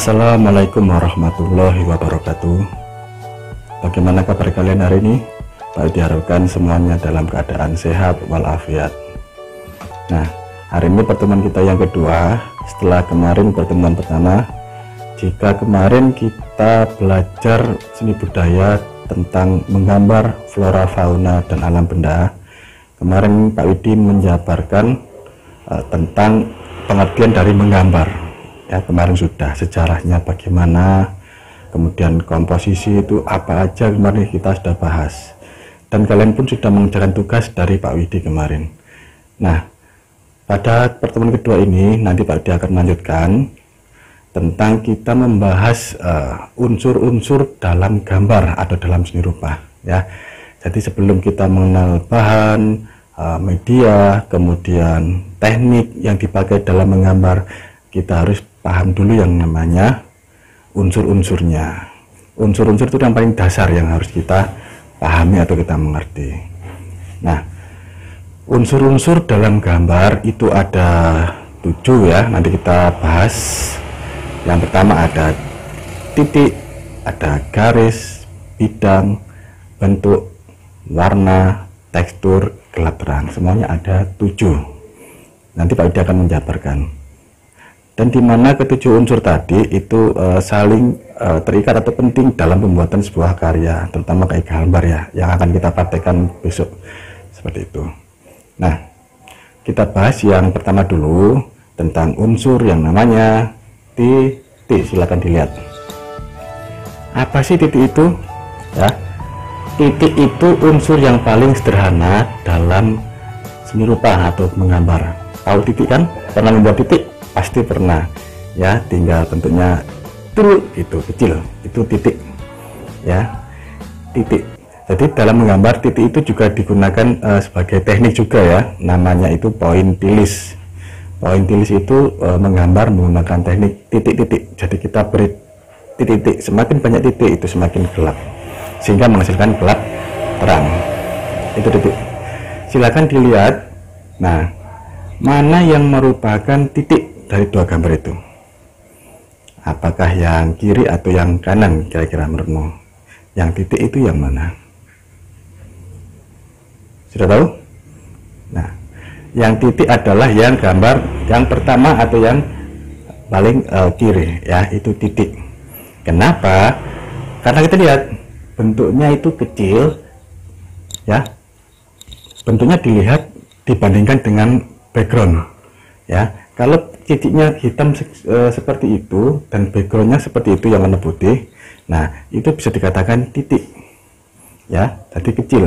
Assalamualaikum warahmatullahi wabarakatuh. Bagaimana kabar kalian hari ini? Baik, diharapkan semuanya dalam keadaan sehat walafiat. Nah, hari ini pertemuan kita yang kedua setelah kemarin pertemuan pertama. Jika kemarin kita belajar seni budaya tentang menggambar flora, fauna, dan alam benda, kemarin Pak Widi menjabarkan tentang pengertian dari menggambar. Ya, kemarin sudah sejarahnya bagaimana, kemudian komposisi itu apa aja kemarin kita sudah bahas, dan kalian pun sudah mengerjakan tugas dari Pak Widi kemarin. Nah, pada pertemuan kedua ini nanti Pak Widi akan melanjutkan tentang kita membahas unsur-unsur dalam gambar atau dalam seni rupa, ya. Jadi sebelum kita mengenal bahan, media, kemudian teknik yang dipakai dalam menggambar, kita harus paham dulu yang namanya unsur-unsurnya. Unsur-unsur itu yang paling dasar yang harus kita pahami atau kita mengerti. Nah, unsur-unsur dalam gambar itu ada 7 ya, nanti kita bahas. Yang pertama ada titik, ada garis, bidang, bentuk, warna, tekstur, gelap terang. Semuanya ada 7. Nanti Pak Widi akan menjabarkan. Dan di mana ketujuh unsur tadi itu saling terikat atau penting dalam pembuatan sebuah karya, terutama kayak gambar ya, yang akan kita praktekkan besok seperti itu. Nah, kita bahas yang pertama dulu tentang unsur yang namanya titik. Silakan dilihat. Apa sih titik itu? Ya, titik itu unsur yang paling sederhana dalam seni rupa atau menggambar. Tahu titik kan? Pernah membuat titik? Pasti pernah ya, tinggal bentuknya turun itu kecil, itu titik ya, titik. Jadi dalam menggambar titik itu juga digunakan sebagai teknik juga ya, namanya itu pointillis. Pointillis itu menggambar menggunakan teknik titik-titik. Jadi kita beri titik-titik, semakin banyak titik itu semakin gelap, sehingga menghasilkan gelap terang. Itu titik. Silakan dilihat. Nah, mana yang merupakan titik dari dua gambar itu? Apakah yang kiri atau yang kanan kira-kira menurutmu? Yang titik itu yang mana? Sudah tahu? Nah, yang titik adalah yang gambar yang pertama atau yang paling kiri ya, itu titik. Kenapa? Karena kita lihat bentuknya itu kecil ya. Bentuknya dilihat dibandingkan dengan background ya. Kalau titiknya hitam seperti itu dan backgroundnya seperti itu yang warna putih, nah itu bisa dikatakan titik ya, jadi kecil.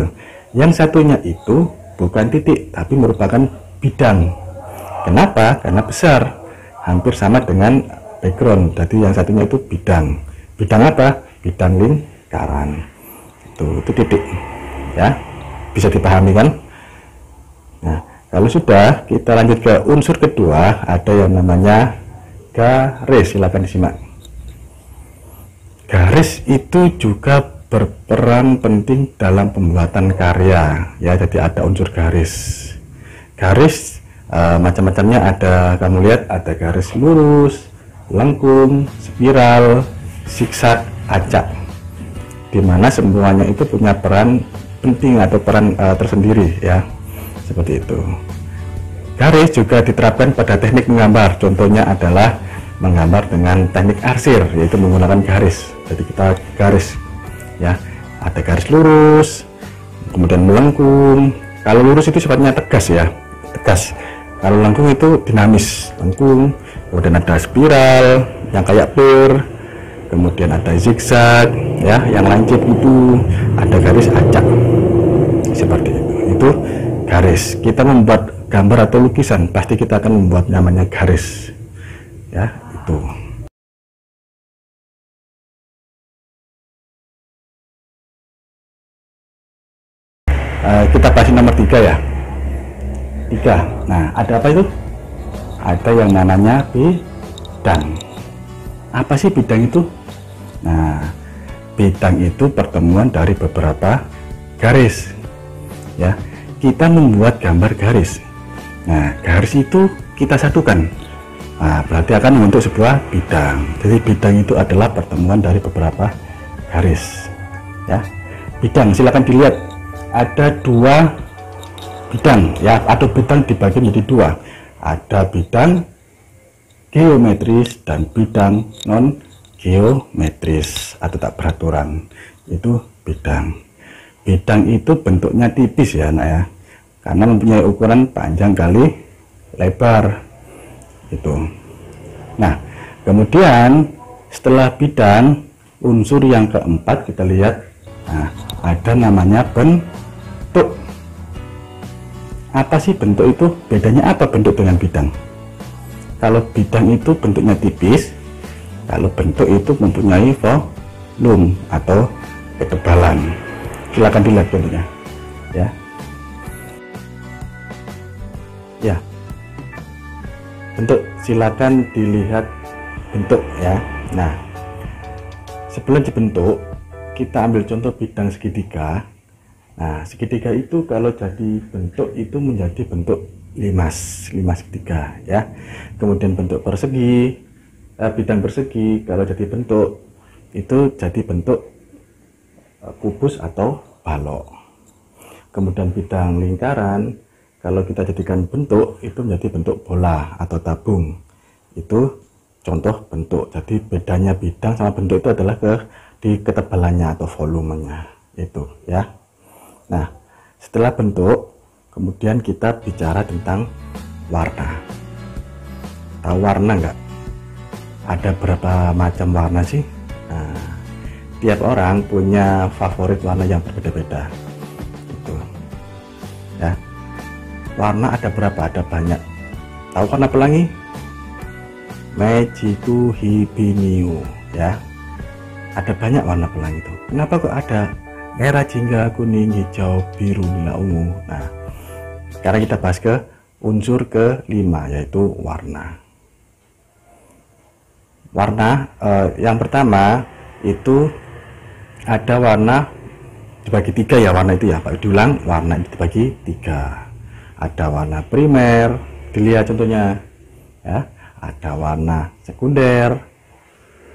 Yang satunya itu bukan titik tapi merupakan bidang. Kenapa? Karena besar, hampir sama dengan background. Jadi yang satunya itu bidang. Bidang apa? Bidang lingkaran. Itu titik ya, bisa dipahami kan? Nah, kalau sudah, kita lanjut ke unsur kedua, ada yang namanya garis. Silakan disimak. Garis itu juga berperan penting dalam pembuatan karya ya, jadi ada unsur garis. Garis macam-macamnya ada, kamu lihat ada garis lurus, lengkung, spiral, zigzag, acak, dimana semuanya itu punya peran penting atau peran tersendiri ya. Seperti itu. Garis juga diterapkan pada teknik menggambar. Contohnya adalah menggambar dengan teknik arsir, yaitu menggunakan garis. Jadi kita garis ya, ada garis lurus, kemudian melengkung. Kalau lurus itu sifatnya tegas ya, tegas. Kalau lengkung itu dinamis, lengkung. Kemudian ada spiral yang kayak per, kemudian ada zigzag ya, yang lancip itu, ada garis acak. Seperti itu. Itu garis. Kita membuat gambar atau lukisan pasti kita akan membuat namanya garis ya, itu. Kita bahas nomor 3 ya, 3. Nah, ada apa itu? Ada yang namanya bidang. Apa sih bidang itu? Nah, bidang itu pertemuan dari beberapa garis ya. Kita membuat gambar garis. Nah, garis itu kita satukan Nah, berarti akan membentuk sebuah bidang. Jadi bidang itu adalah pertemuan dari beberapa garis. Ya, bidang silakan dilihat ada dua bidang ya, atau bidang dibagi menjadi dua. Ada bidang geometris dan bidang non geometris atau tak beraturan. Itu bidang. Bidang itu bentuknya tipis ya anak ya, karena mempunyai ukuran panjang kali lebar itu. Nah, kemudian setelah bidang, unsur yang keempat kita lihat, nah, ada namanya bentuk. Apa sih bentuk itu? Bedanya apa bentuk dengan bidang? Kalau bidang itu bentuknya tipis, kalau bentuk itu mempunyai volume atau ketebalan. Silakan dilihat bentuknya ya. Ya, bentuk silakan dilihat bentuk ya. Nah, sebelum dibentuk kita ambil contoh bidang segitiga. Nah, segitiga itu kalau jadi bentuk itu menjadi bentuk limas segitiga ya. Kemudian bentuk persegi, bidang persegi kalau jadi bentuk itu jadi bentuk kubus atau balok. Kemudian bidang lingkaran kalau kita jadikan bentuk itu menjadi bentuk bola atau tabung. Itu contoh bentuk. Jadi bedanya bidang sama bentuk itu adalah di ketebalannya atau volumenya itu ya. Nah, setelah bentuk kemudian kita bicara tentang warna. Tahu warna enggak? Ada berapa macam warna sih? Nah, tiap orang punya favorit warna yang berbeda-beda itu ya. Warna ada berapa? Ada banyak. Tahu warna pelangi? Magiku Hibiniu ya. Ada banyak warna pelangi itu. Kenapa kok ada merah, jingga, kuning, hijau, biru, nila, ungu? Nah, sekarang kita bahas ke unsur kelima, yaitu warna. Warna yang pertama itu ada warna dibagi tiga ya, warna itu ya Pak, diulang, warna itu dibagi tiga. Ada warna primer, dilihat contohnya ya, ada warna sekunder,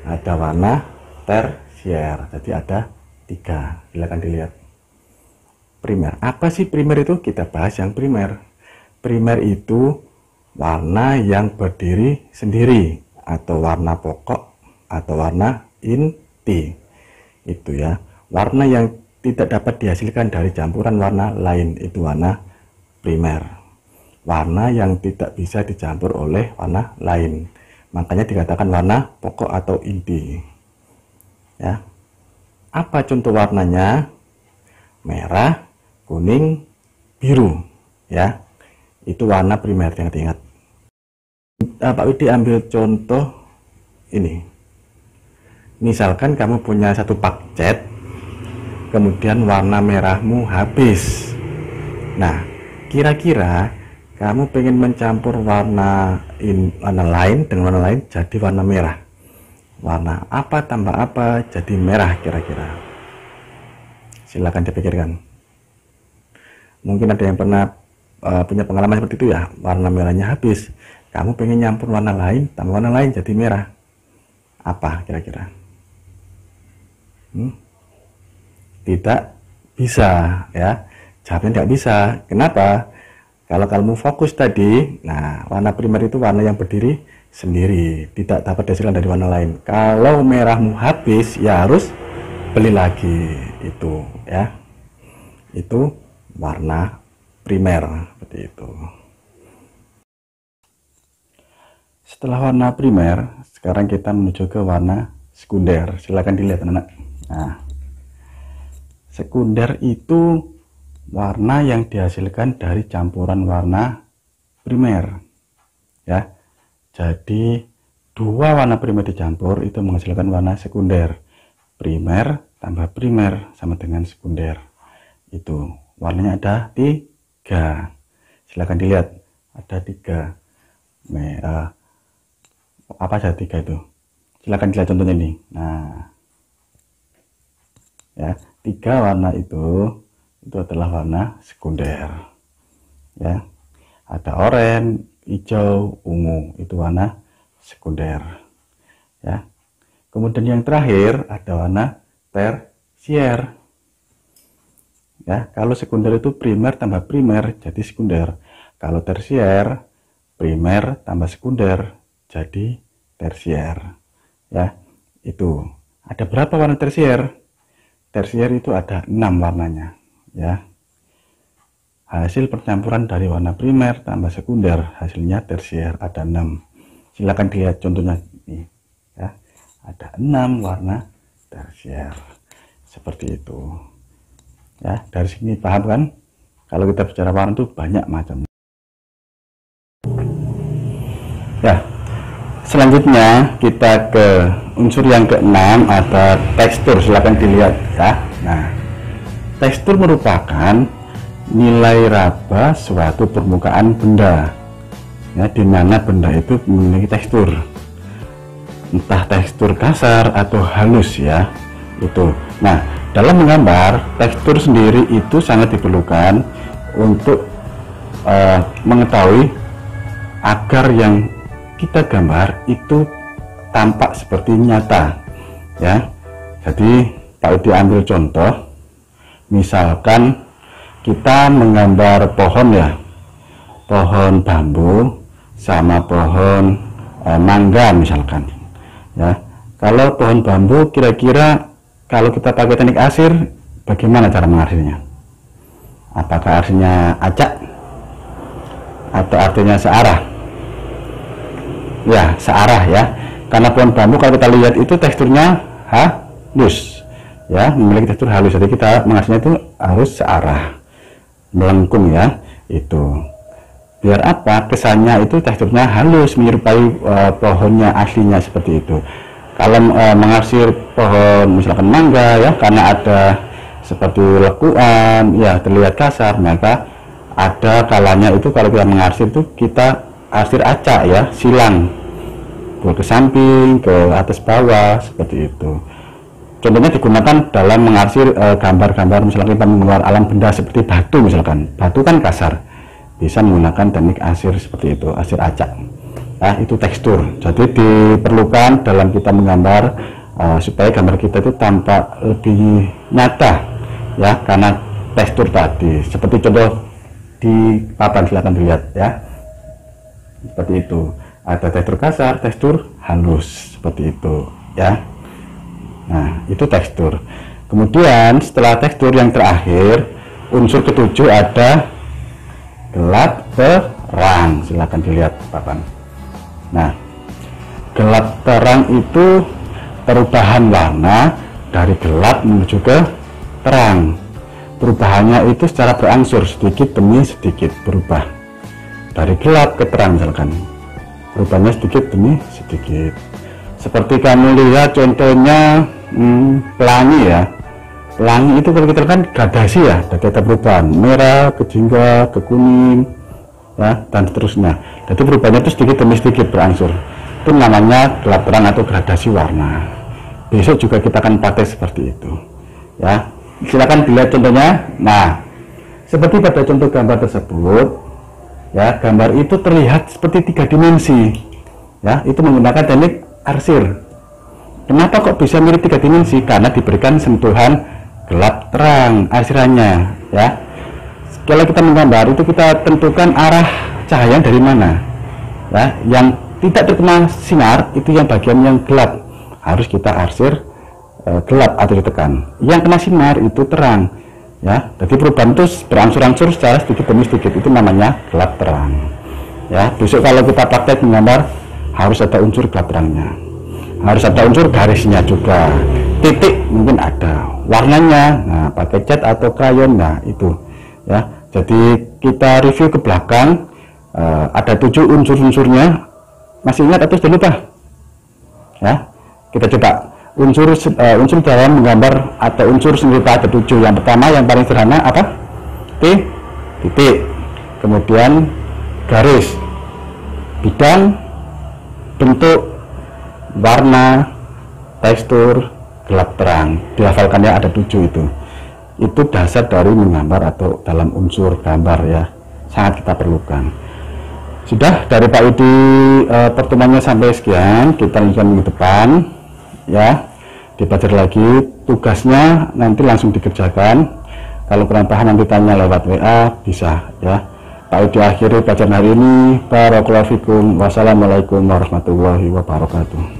ada warna tersier. Jadi ada tiga, silakan dilihat. Primer, apa sih primer itu? Kita bahas yang primer. Primer itu warna yang berdiri sendiri atau warna pokok atau warna inti. Itu ya, warna yang tidak dapat dihasilkan dari campuran warna lain itu warna primer. Warna yang tidak bisa dicampur oleh warna lain, makanya dikatakan warna pokok atau inti ya. Apa contoh warnanya? Merah, kuning, biru ya, itu warna primer. Ingat-ingat. Pak Widi ambil contoh ini. Misalkan kamu punya satu pak cat, kemudian warna merahmu habis. Nah, kira-kira kamu pengen mencampur warna lain dengan warna lain jadi warna merah. Warna apa tambah apa jadi merah kira-kira? Silakan dipikirkan. Mungkin ada yang pernah punya pengalaman seperti itu ya, warna merahnya habis. Kamu pengen nyampur warna lain tambah warna lain jadi merah. Apa kira-kira? Tidak bisa ya, jawabnya tidak bisa. Kenapa? Kalau kamu fokus tadi, nah warna primer itu warna yang berdiri sendiri, tidak dapat dihasilkan dari warna lain. Kalau merahmu habis ya harus beli lagi, itu ya, itu warna primer seperti itu. Setelah warna primer, sekarang kita menuju ke warna sekunder. Silakan dilihat anak-anak. Nah, sekunder itu warna yang dihasilkan dari campuran warna primer ya. Jadi dua warna primer dicampur itu menghasilkan warna sekunder. Primer tambah primer sama dengan sekunder. Itu warnanya ada tiga. Silakan dilihat, ada tiga. Apa saja tiga itu? Silakan dilihat contohnya ini. Nah, ya, tiga warna itu adalah warna sekunder ya. Ada oranye, hijau, ungu, itu warna sekunder, ya. Kemudian yang terakhir ada warna tersier. Ya, kalau sekunder itu primer tambah primer jadi sekunder. Kalau tersier, primer tambah sekunder jadi tersier. Ya, itu. Ada berapa warna tersier? Tersier itu ada 6 warnanya, ya. Hasil percampuran dari warna primer tambah sekunder, hasilnya tersier, ada 6. Silakan dilihat contohnya ini, ya. Ada 6 warna tersier. Seperti itu. Ya, dari sini paham kan? Kalau kita bicara warna itu banyak macam. Ya, selanjutnya kita ke unsur yang ke-6, ada tekstur. Silakan dilihat, ya. Nah, tekstur merupakan nilai raba suatu permukaan benda, ya, di mana benda itu memiliki tekstur, entah tekstur kasar atau halus, ya. Itu. Nah, dalam menggambar, tekstur sendiri itu sangat diperlukan untuk mengetahui agar yang kita gambar itu tampak seperti nyata, ya. Jadi kalau diambil contoh, misalkan kita menggambar pohon, ya, pohon bambu sama pohon mangga misalkan, ya. Kalau pohon bambu, kira-kira kalau kita pakai teknik arsir, bagaimana cara mengarsirnya? Apakah arsirnya acak atau artinya searah? Ya, searah, ya. Karena pohon bambu kalau kita lihat itu teksturnya halus, ya, memiliki tekstur halus. Jadi kita mengarsirnya itu harus searah, melengkung, ya. Itu biar apa? Kesannya itu teksturnya halus, menyerupai pohonnya aslinya, seperti itu. Kalau mengarsir pohon misalkan mangga, ya, karena ada seperti lekuan, ya, terlihat kasar, maka ada kalanya itu kalau kita mengarsir itu kita arsir acak, ya, silang ke samping, ke atas bawah, seperti itu. Contohnya digunakan dalam mengarsir gambar-gambar, misalkan kita menggambar alam benda seperti batu, misalkan batu kan kasar, bisa menggunakan teknik arsir seperti itu, arsir acak. Nah, itu tekstur. Jadi diperlukan dalam kita menggambar supaya gambar kita itu tampak lebih nyata, ya, karena tekstur tadi. Seperti contoh di papan, silakan dilihat, ya. Seperti itu. Ada tekstur kasar, tekstur halus, seperti itu, ya. Nah, itu tekstur. Kemudian setelah tekstur yang terakhir, unsur ketujuh ada gelap terang. Silakan dilihat papan. Nah, gelap terang itu perubahan warna dari gelap menuju ke terang. Perubahannya itu secara berangsur, sedikit demi sedikit berubah dari gelap ke terang, misalkan perubahannya sedikit demi sedikit. Seperti kamu lihat contohnya pelangi, ya. Pelangi itu kalau kita kan gradasi, ya, ada perubahan merah ke jingga ke kuning, ya, dan seterusnya. Jadi perubahannya itu sedikit demi sedikit berangsur. Itu namanya gelap terang atau gradasi warna. Besok juga kita akan pakai seperti itu, ya. Silakan dilihat contohnya. Nah, seperti pada contoh gambar tersebut, ya, gambar itu terlihat seperti 3 dimensi, ya. Itu menggunakan teknik arsir. Kenapa kok bisa mirip 3 dimensi? Karena diberikan sentuhan gelap terang arsirannya, ya. Kalau kita menggambar itu kita tentukan arah cahaya dari mana, ya. Yang tidak terkena sinar itu yang bagian yang gelap, harus kita arsir gelap atau ditekan. Yang kena sinar itu terang, ya. Jadi perubahan itu berangsur-angsur secara sedikit demi sedikit, itu namanya gelap terang, ya. Besok kalau kita praktek menggambar harus ada unsur gelap terangnya, harus ada unsur garisnya juga, titik mungkin ada, warnanya, nah, pakai cat atau krayon, nah, itu, ya. Jadi kita review ke belakang, ada 7 unsur-unsurnya, masih ingat atau sudah lupa? Ya, kita coba unsur dalam menggambar atau unsur senjata ada 7. Yang pertama yang paling sederhana apa? Titik, kemudian garis, bidang, bentuk, warna, tekstur, gelap terang. Dihafalkannya ada 7 itu. Itu dasar dari menggambar atau dalam unsur gambar, ya, sangat kita perlukan. Sudah dari Pak Udi pertemuannya sampai sekian, kita lanjutkan minggu depan ya, dipelajari lagi tugasnya, nanti langsung dikerjakan. Kalau kurang paham nanti tanya lewat WA bisa ya. Pak Udi akhiri pelajaran hari ini. Barakallahu fikum. Wassalamualaikum warahmatullahi wabarakatuh.